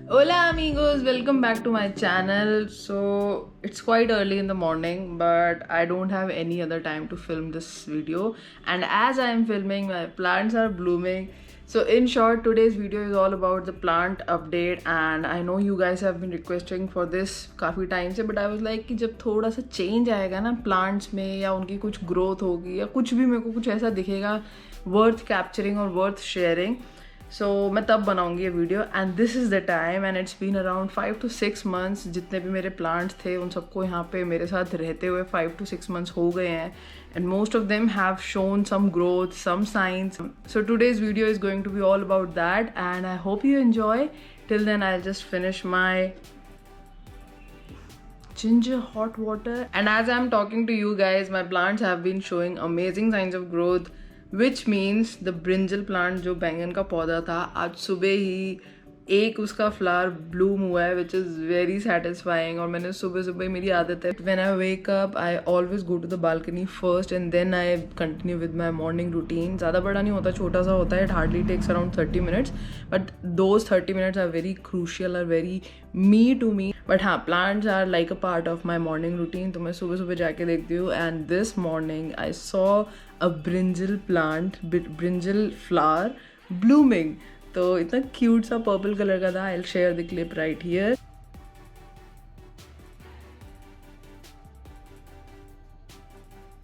Hola amigos, welcome back to my channel. So it's quite early in the morning, but I don't have any other time to film this video. And as I am filming, my plants are blooming. So in short, today's video is all about the plant update. And I know you guys have been requesting for this काफ़ी time से, but I was like कि जब थोड़ा सा change आएगा ना plants में या उनकी कुछ growth होगी या कुछ भी मेरे को कुछ ऐसा दिखेगा worth capturing और worth sharing. सो मैं तब बनाऊंगी ये video and this is the time and it's been around 5 to 6 months. जितने भी मेरे प्लांट्स थे उन सबको यहाँ पे मेरे साथ रहते हुए 5 to 6 months हो गए हैं and most of them have shown some growth, some science. So today's video is going to be all about that and I hope you enjoy. Till then I just finish my ginger hot water. And as I'm talking to you guys, my plants have been showing amazing signs of growth, which means the brinjal plant जो बैंगन का पौधा था आज सुबह ही एक उसका flower Bloom हुआ है, विच इज़ वेरी सेटिस्फाइंग. और मैंने सुबह सुबह, मेरी आदत है, when I wake up I always go to the balcony first and then I continue with my morning routine. ज़्यादा बड़ा नहीं होता, छोटा सा होता है. It hardly takes around 30 minutes, but those 30 minutes are very crucial और very me to me. But हाँ, plants are like a part of my morning routine. तो मैं सुबह सुबह जाके देखती हूँ and this morning I saw a brinjal plant, brinjal flower blooming. तो इतना क्यूट सा पर्पल कलर का था. I will share the clip right here.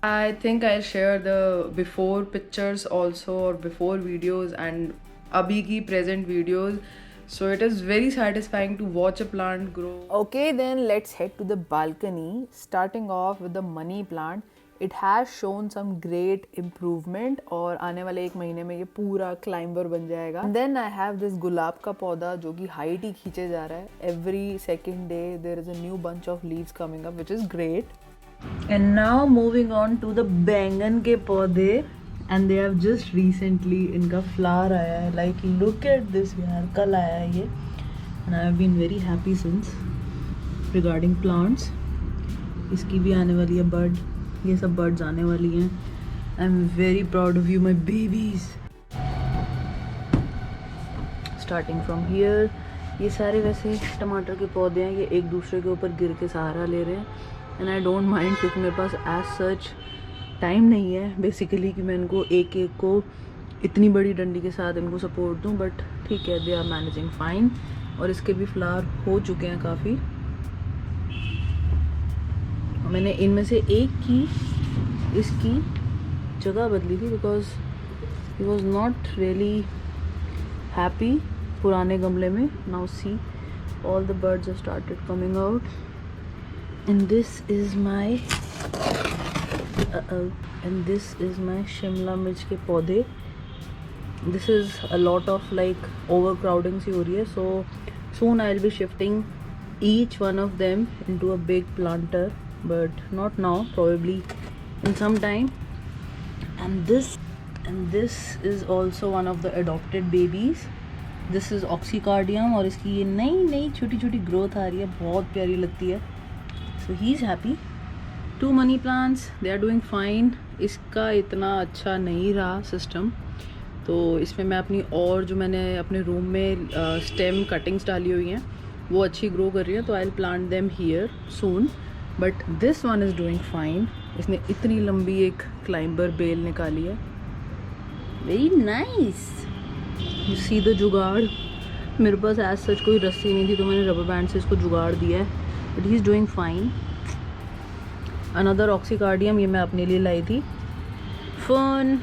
I think I'll share the before pictures also, or before videos and abhi ki present videos. So it is very satisfying to watch a plant grow. Okay, then let's head to the balcony. Starting off with the money plant. It has shown some great improvement और आने वाले 1 महीने में ये पूरा climber बन जाएगा. Then I have this गुलाब का पौधा जो कि हाइट ही खींचे जा रहा है. Every second day there is a new bunch of leaves coming up, which is great. And now moving on to the बैंगन के पौधे, and they have just recently इनका flower आया है. Like look at this यार, कल आया है ये. And I have been very happy since regarding plants. इसकी भी आने वाली है बर्ड. ये सब बर्ड्स आने वाली हैं. I am very proud of you my babies. Starting from here, ये सारे वैसे टमाटर के पौधे हैं. ये एक दूसरे के ऊपर गिर के सहारा ले रहे हैं एंड आई डोंट माइंड, क्योंकि मेरे पास एज सच टाइम नहीं है बेसिकली कि मैं इनको एक एक को इतनी बड़ी डंडी के साथ इनको सपोर्ट दूँ. बट ठीक है, दे आर मैनेजिंग फाइन. और इसके भी फ्लावर हो चुके हैं काफ़ी. मैंने इनमें से एक की इसकी जगह बदली थी because he was not really happy पुराने गमले में. Now see all the birds are started coming out and this is my शिमला मिर्च के पौधे. This is a lot of like over crowding सी हो रही है. So soon I will be shifting each one of them into a big planter, but not now, probably in some time. And this is also one of the adopted babies. This is oxycardium और इसकी ये नई छोटी छोटी growth आ रही है, बहुत प्यारी लगती है. So he's happy. 2 money plants, they are doing fine. इसका इतना अच्छा नहीं रहा सिस्टम, तो इसमें मैं अपनी और जो मैंने अपने रूम में स्टेम कटिंग्स डाली हुई हैं वो अच्छी ग्रो कर रही है. तो I will plant them here soon. But this one is doing fine. इसने इतनी लंबी एक क्लाइंबर बेल निकाली है. Very nice. You see the जुगाड़. मेरे पास एज सच कोई रस्सी नहीं थी तो मैंने रबर बैंड से इसको जुगाड़ दिया है. But he is doing fine. Another oxycardium, ये मैं अपने लिए लाई थी. फन.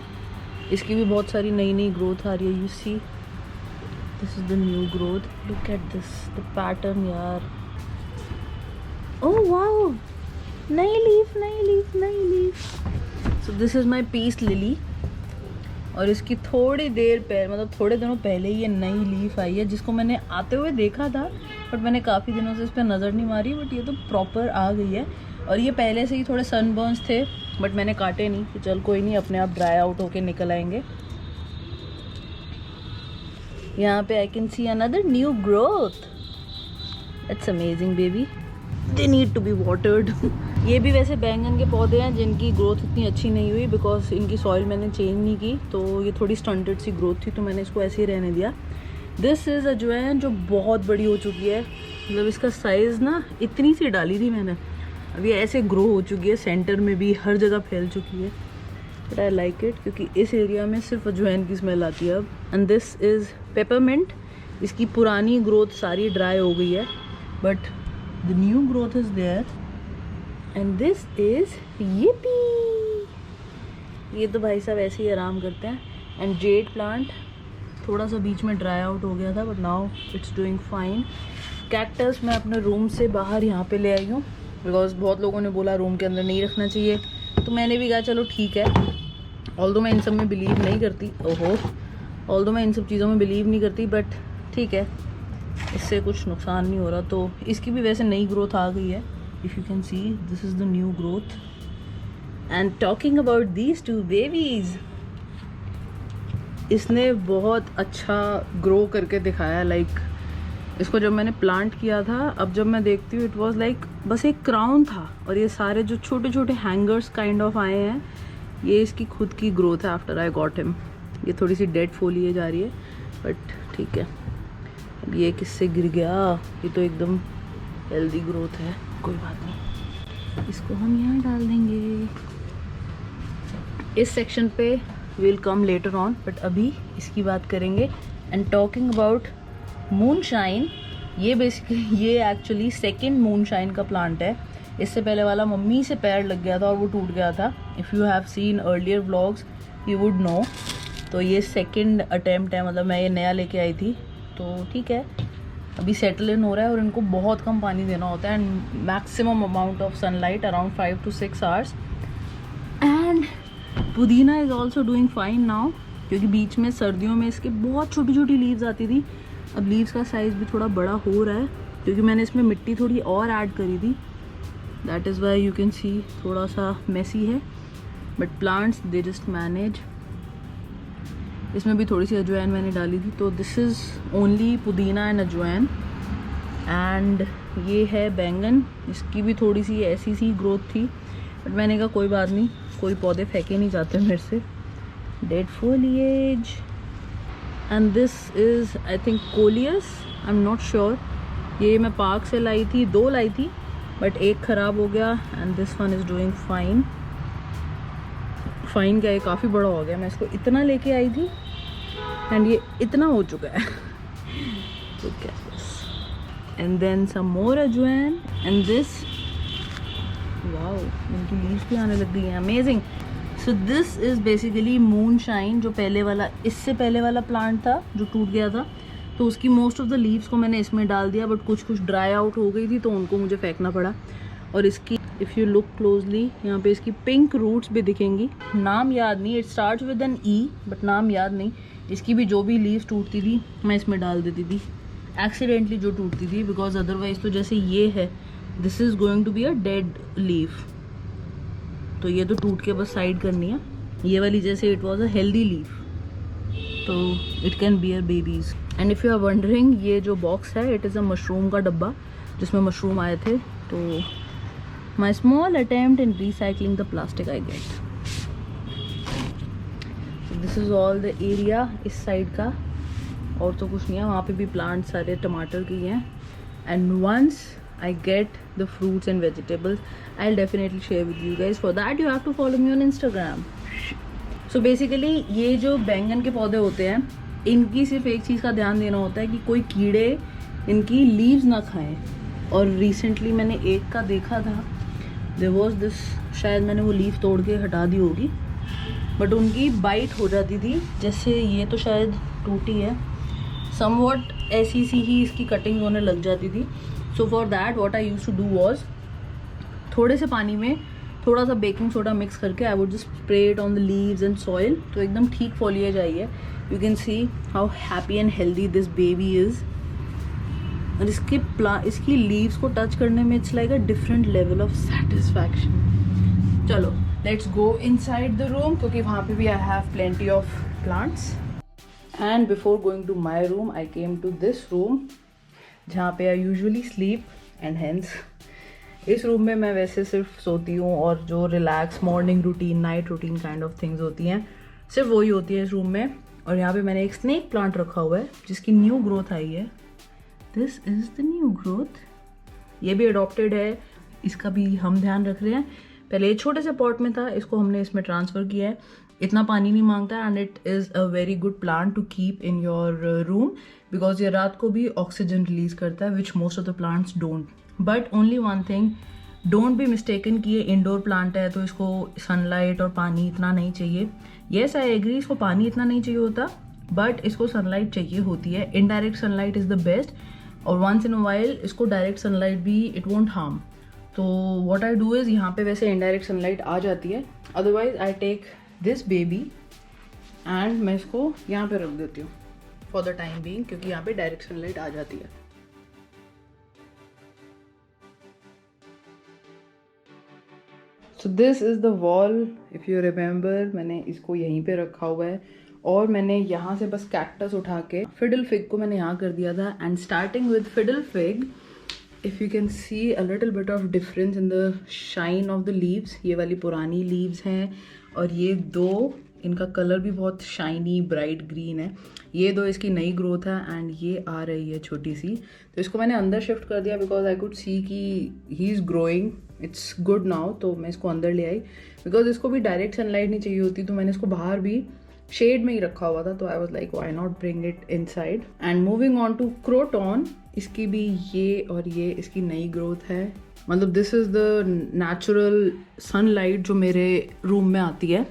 इसकी भी बहुत सारी नई ग्रोथ आ रही है. You see this is the new growth. Look at this, the pattern यार. Oh wow, नई leaf. So this is my peace lily. और इसकी थोड़ी देर पहले, मतलब थोड़े दिनों पहले ये नई लीफ आई है जिसको मैंने आते हुए देखा था, बट मैंने काफ़ी दिनों से इस पर नज़र नहीं मारी. बट ये तो प्रॉपर आ गई है. और ये पहले से ही थोड़े सनबर्न्स थे बट मैंने काटे नहीं कि चल कोई नहीं, अपने आप ड्राई आउट होके निकल आएंगे. यहाँ पे I can see another new growth. It's amazing baby. They need to be watered. ये भी वैसे बैंगन के पौधे हैं जिनकी ग्रोथ इतनी अच्छी नहीं हुई बिकॉज इनकी सॉइल मैंने चेंज नहीं की, तो ये थोड़ी स्टंटेड सी ग्रोथ थी, तो मैंने इसको ऐसे ही रहने दिया. दिस इज़ अजवाइन जो बहुत बड़ी हो चुकी है, मतलब इसका साइज़ ना इतनी सी डाली थी मैंने, अभी ऐसे ग्रो हो चुकी है, सेंटर में भी हर जगह फैल चुकी है। बट आई लाइक इट क्योंकि इस एरिया में सिर्फ अजवाइन की स्मेल आती है अब। And this is peppermint. इसकी पुरानी ग्रोथ सारी ड्राई हो गई है but the new growth is there. And this is येपी। ये तो भाई साहब ऐसे ही आराम करते हैं। एंड जेड प्लांट थोड़ा सा बीच में ड्राई आउट हो गया था but now it's doing fine. Cactus मैं अपने रूम से बाहर यहाँ पे ले आई हूँ बिकॉज बहुत लोगों ने बोला रूम के अंदर नहीं रखना चाहिए, तो मैंने भी कहा चलो ठीक है। ऑल्दो मैं इन सब में बिलीव नहीं करती, ऑल्दो मैं इन सब चीज़ों में बिलीव नहीं करती, बट ठीक है, इससे कुछ नुकसान नहीं हो रहा। तो इसकी भी वैसे नई ग्रोथ आ गई है, if you can see this is the new growth. And talking about these two babies, इसने बहुत अच्छा ग्रो करके दिखाया। लाइक इसको जब मैंने प्लांट किया था, अब जब मैं देखती हूँ इट वाज लाइक बस एक क्राउन था और ये सारे जो छोटे छोटे हैंगर्स काइंड ऑफ आए हैं, ये इसकी खुद की ग्रोथ है आफ्टर आई गॉट हिम। ये थोड़ी सी डेड फोलिए जा रही है बट ठीक है। अब ये किससे गिर गया, ये तो एकदम हेल्दी ग्रोथ है, कोई बात नहीं, इसको हम यहाँ डाल देंगे। इस सेक्शन पे will come later on, but अभी इसकी बात करेंगे। एंड टॉकिंग अबाउट मूनशाइन, ये बेसिकली ये एक्चुअली सेकंड मूनशाइन का प्लांट है। इससे पहले वाला मम्मी से पैर लग गया था और वो टूट गया था। If you have seen earlier vlogs you would know. तो ये सेकंड अटेम्प्ट है, मतलब मैं ये नया लेके आई थी। तो ठीक है, अभी सेटल इन हो रहा है और इनको बहुत कम पानी देना होता है and maximum amount of sunlight around 5 to 6 hours. And पुदीना is also doing fine now, क्योंकि बीच में सर्दियों में इसके बहुत छोटी छोटी लीव्स आती थी। अब लीव्स का साइज़ भी थोड़ा बड़ा हो रहा है क्योंकि मैंने इसमें मिट्टी थोड़ी और ऐड करी थी। That is why you can सी थोड़ा सा मेसी है, but plants they just manage. इसमें भी थोड़ी सी अजवाइन मैंने डाली थी। तो दिस इज़ ओनली पुदीना एंड अजवाइन। एंड ये है बैंगन, इसकी भी थोड़ी सी ऐसी सी ग्रोथ थी बट मैंने कहा कोई बात नहीं, कोई पौधे फेंके नहीं जाते मेरे से। Dead foliage। And this is I think coleus, I am not sure. ये मैं पार्क से लाई थी, 2 लाई थी बट एक ख़राब हो गया। And this one is doing fine. Fine क्या, ये काफ़ी बड़ा हो गया, मैं इसको इतना लेके आई थी एंड ये इतना हो चुका है। तो क्या बस। एंड देन सम मोर अजवाइन एंड दिस, वाओ इनकी लीव्स भी आने लग गई हैं, amazing. So this is basically moonshine, जो पहले वाला, इससे पहले वाला प्लांट था जो टूट गया था, तो उसकी मोस्ट ऑफ द लीव्स को मैंने इसमें डाल दिया बट कुछ कुछ ड्राई आउट हो गई थी तो उनको मुझे फेंकना पड़ा। और इसकी इफ़ यू लुक क्लोजली यहाँ पे इसकी पिंक रूट्स भी दिखेंगी। नाम याद नहीं, it starts with an E but नाम याद नहीं। इसकी भी जो भी लीव्स टूटती थी मैं इसमें डाल देती थी, एक्सीडेंटली जो टूटती थी, बिकॉज अदरवाइज तो जैसे ये है, this is going to be a dead leaf, तो ये तो टूट के बस साइड करनी है। ये वाली जैसे it was a healthy leaf, तो it can bear babies. And if you are wondering, ये जो बॉक्स है इट इज़ अ मशरूम का डब्बा जिसमें मशरूम आए थे। तो my small attempt in recycling the plastic I get. This is all the area इस साइड का, और तो कुछ नहीं है। वहाँ पे भी प्लांट सारे टमाटर की हैं। And once I get the fruits and vegetables, I'll definitely share with you guys. For that you have to follow me on Instagram. So basically ये जो बैंगन के पौधे होते हैं, इनकी सिर्फ एक चीज़ का ध्यान देना होता है कि कोई कीड़े इनकी लीव्स ना खाएं। और रिसेंटली मैंने एक का देखा था, there was this, शायद मैंने वो लीव तोड़ के हटा दी होगी बट उनकी बाइट हो जाती थी। जैसे ये तो शायद टूटी है, समवॉट ऐसी सी ही इसकी कटिंग होने लग जाती थी। So for that what I used to do was, थोड़े से पानी में थोड़ा सा बेकिंग सोडा मिक्स करके I would just spray it on the leaves and soil, तो एकदम ठीक फॉलिएज आई है। You can see how happy and healthy this baby is. और इसकी लीव्स को टच करने में it's like a different level of satisfaction. चलो let's go inside the room, क्योंकि वहाँ पे भी I have plenty of plants. And before going to my room I came to this room जहाँ पे I usually sleep. And hence इस room में मैं वैसे सिर्फ सोती हूँ और जो relax morning routine, night routine kind of things होती हैं, सिर्फ वही होती है इस रूम में। और यहाँ पे मैंने एक स्नेक प्लांट रखा हुआ है जिसकी न्यू ग्रोथ आई है। This is the new growth. ये भी अडॉप्टेड है, इसका भी हम ध्यान रख रहे हैं। पहले ये छोटे से पॉट में था, इसको हमने इसमें ट्रांसफ़र किया है। इतना पानी नहीं मांगता and it is a very good plant to keep in your room because ये रात को भी ऑक्सीजन रिलीज करता है which most of the plants don't. But only one thing, don't be mistaken कि ये इंडोर प्लांट है तो इसको सनलाइट और पानी इतना नहीं चाहिए। येस आई एग्री, इसको पानी इतना नहीं चाहिए होता बट इसको सनलाइट चाहिए होती है। Indirect sunlight is the best और वंस इन अ वाइल इसको डायरेक्ट सनलाइट भी इट वोंट हार्म। तो व्हाट आई डू इज़, यहाँ पे वैसे इनडायरेक्ट सनलाइट आ जाती है, otherwise I take this baby and मैं इसको यहाँ पे रख देती हूँ फॉर द टाइम बीइंग क्योंकि यहाँ पे डायरेक्ट सनलाइट आ जाती है। So this is the wall, if you remember मैंने इसको यहीं पे रखा हुआ है और मैंने यहाँ से बस कैक्टस उठा के फिडल फिग को मैंने यहाँ कर दिया था। And starting with fiddle fig, if you can see a little bit of difference in the shine of the leaves. ये वाली पुरानी लीव्स हैं और ये दो, इनका कलर भी बहुत शाइनी ब्राइट ग्रीन है। ये दो इसकी नई ग्रोथ है एंड ये आ रही है छोटी सी। तो इसको मैंने अंदर शिफ्ट कर दिया बिकॉज आई कुड सी कि he is growing, it's good now. तो मैं इसको अंदर ले आई बिकॉज इसको भी डायरेक्ट सनलाइट नहीं चाहिए होती, तो मैंने इसको बाहर भी शेड में ही रखा हुआ था। तो I was like why not bring it inside. And moving on to croton, इसकी भी ये और ये इसकी नई ग्रोथ है। मतलब this is the natural sunlight जो मेरे रूम में आती है।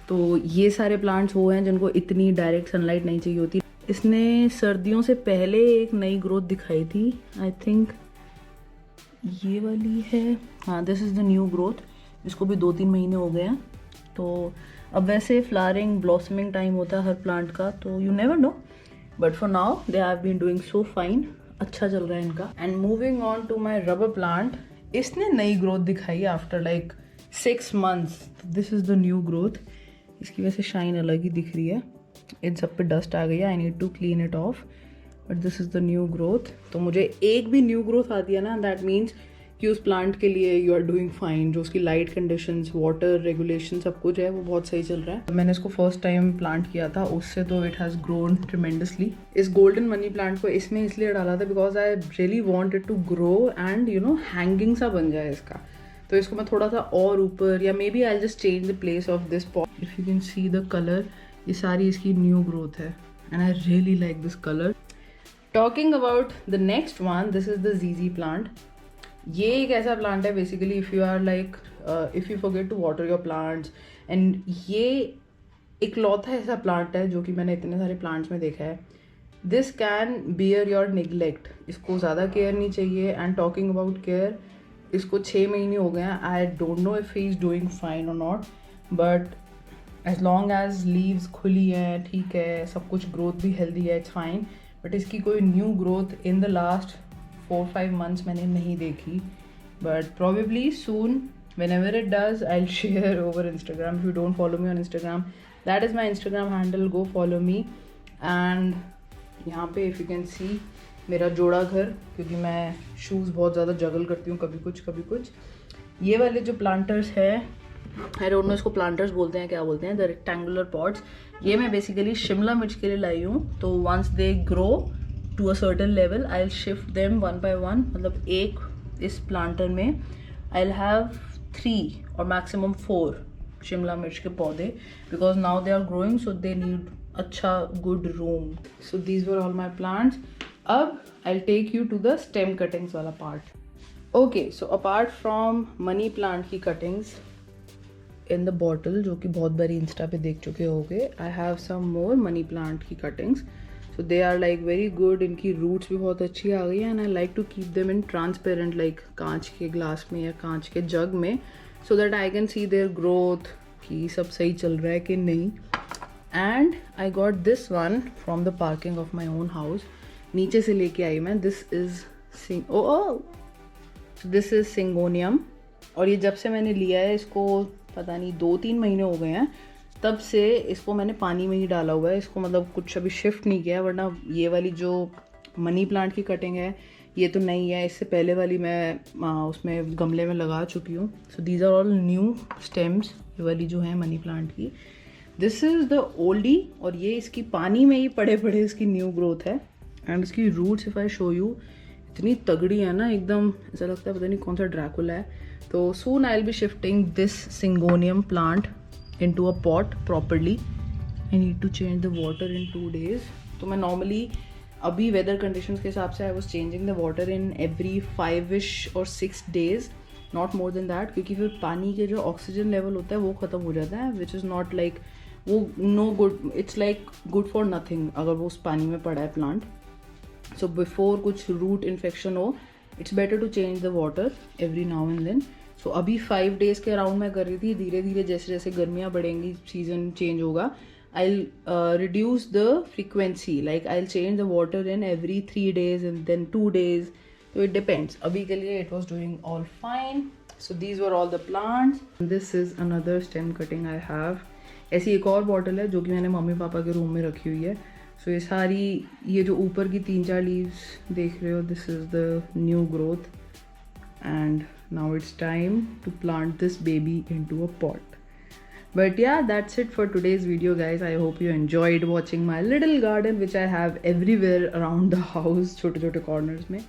तो ये सारे प्लांट्स वो हैं जिनको इतनी डायरेक्ट सनलाइट नहीं चाहिए होती। इसने सर्दियों से पहले एक नई ग्रोथ दिखाई थी, आई थिंक ये वाली है। हाँ, this is the new growth. इसको भी 2-3 महीने हो गए हैं। तो अब वैसे फ्लावरिंग ब्लॉसमिंग टाइम होता है हर प्लांट का, तो you never know, but for now they have been doing so fine. अच्छा चल रहा है इनका। And moving on to my rubber plant, इसने नई ग्रोथ दिखाई after like 6 months। This is the new growth. इसकी वैसे शाइन अलग ही दिख रही है, इन सब पे डस्ट आ गई है, I need to clean it off, but this is the new growth. तो मुझे एक भी न्यू ग्रोथ आती है ना, दैट मीन्स कि उस प्लांट के लिए यू आर डूइंग फाइन। जो उसकी लाइट कंडीशंस, वाटर रेगुलेशन सब कुछ है वो बहुत सही चल रहा है। मैंने इसको फर्स्ट टाइम प्लांट किया था, उससे तो इट हैज़ ग्रोन ट्रिमेंडसली। इस गोल्डन मनी प्लांट को इसमें इसलिए डाला था because I really want it to grow and you know hanging सा बन जाए इसका। तो इसको मैं थोड़ा सा और ऊपर, या maybe I just change the place of this pot. If you can see the colour, ये सारी इसकी न्यू ग्रोथ है and I really like this colour. Talking about the next one, this is the जीजी plant. ये एक ऐसा plant है basically if you are like if you forget to water your plants, and ये इकलौता ऐसा plant है जो कि मैंने इतने सारे प्लांट्स में देखा है। This can bear your neglect. इसको ज़्यादा केयर नहीं चाहिए। एंड टॉकिंग अबाउट केयर, इसको 6 महीने हो गए हैं। I don't know if he is doing fine और not, but as long as leaves खुली हैं, ठीक है, सब कुछ ग्रोथ भी हेल्दी है, इट्स फाइन। बट इसकी कोई new growth in the last 4-5 months मैंने नहीं देखी। But probably soon, whenever it does, I'll share over Instagram. If you don't follow me on Instagram, that is my Instagram handle, go follow me. And यहाँ पे if you can see मेरा जोड़ा घर, क्योंकि मैं शूज़ बहुत ज़्यादा जगल करती हूँ, कभी कुछ कभी कुछ। ये वाले जो प्लांटर्स है, आई डोंट नो इसको प्लांटर्स बोलते हैं क्या बोलते हैं, द रेक्टेंगुलर पॉट्स, ये मैं बेसिकली शिमला मिर्च के लिए लाई हूँ। तो once they grow to a certain level, I will shift them 1 by 1। मतलब एक इस प्लांटर में आई विल हैव 3 और मैक्सिमम 4 शिमला मिर्च के पौधे, because now they are growing, so they need अच्छा good room. So these were all my plants. अब I will take you to the stem cuttings वाला part. Okay, so apart from money plant की cuttings in the bottle, जो कि बहुत बारी insta पे देख चुके होगे, I have some more money plant की cuttings. So they are like very good, इनकी रूट्स भी बहुत अच्छी आ गई है and I like to keep them in transparent, like कांच के ग्लास में या कांच के जग में, so that I can see their growth कि सब सही चल रहा है कि नहीं। And I got this one from the parking of my own house, नीचे से लेके आई मैं। This is this is syngonium, और ये जब से मैंने लिया है, इसको पता नहीं 2-3 महीने हो गए हैं, तब से इसको मैंने पानी में ही डाला हुआ है। इसको मतलब कुछ अभी शिफ्ट नहीं किया है, वरना ये वाली जो मनी प्लांट की कटिंग है ये तो नहीं है, इससे पहले वाली मैं उसमें गमले में लगा चुकी हूँ। So these are all new stems, ये वाली जो है मनी प्लांट की। दिस इज़ द ओल्डी और ये इसकी पानी में ही पड़े पड़े इसकी न्यू ग्रोथ है. एंड इसकी roots if I show you इतनी तगड़ी है ना, एकदम ऐसा लगता है पता नहीं कौन सा ड्रैकुला है. तो soon I will be shifting this syngonium plant into a pot properly. I need to change the water in 2 days. तो मैं नॉर्मली अभी वेदर कंडीशंस के हिसाब से I was changing the water in every 5-ish or 6 days, not more than that, क्योंकि फिर पानी के जो ऑक्सीजन लेवल होता है वो ख़त्म हो जाता है, विच इज़ नॉट लाइक वो no good, it's like good for nothing अगर वो उस पानी में पड़ा है प्लांट. सो बिफोर कुछ रूट इन्फेक्शन हो, it's better to change the water every now and then. So अभी 5 days के अराउंड मैं कर रही थी. धीरे धीरे जैसे जैसे गर्मियाँ बढ़ेंगी, सीजन चेंज होगा, I'll reduce the frequency, like I'll change the water in every 3 days and then 2 days. So it depends. Abhi ke liye it was doing all fine. So these were all the plants. This is another stem cutting I have. ऐसी एक और bottle है जो कि मैंने mummy papa के room में रखी हुई है. सो ये सारी, ये जो ऊपर की 3-4 लीव्स देख रहे हो, this is the new growth. And now it's time to plant this baby into a pot. But yeah, that's it for today's video, guys. I hope you enjoyed watching my little garden which I have everywhere around the house, छोटे छोटे corners में.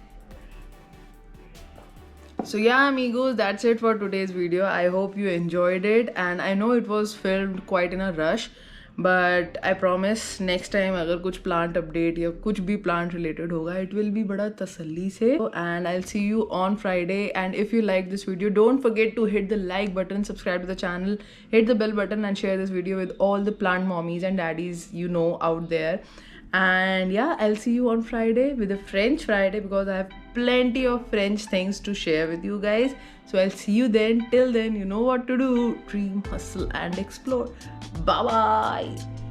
So yeah, amigos, that's it for today's video. I hope you enjoyed it, and I know it was filmed quite in a rush, but I promise next time अगर कुछ plant update या कुछ भी plant related होगा, it will be बड़ा तसल्ली से. And I'll see you on Friday. And if you like this video, don't forget to hit the like button, subscribe to the channel, hit the bell button, and share this video with all the plant mommies and daddies you know out there. And yeah, I'll see you on Friday with a French Friday, because I have plenty of French things to share with you guys. So I'll see you then. Till then, you know what to do. Dream, hustle, and explore. Bye bye.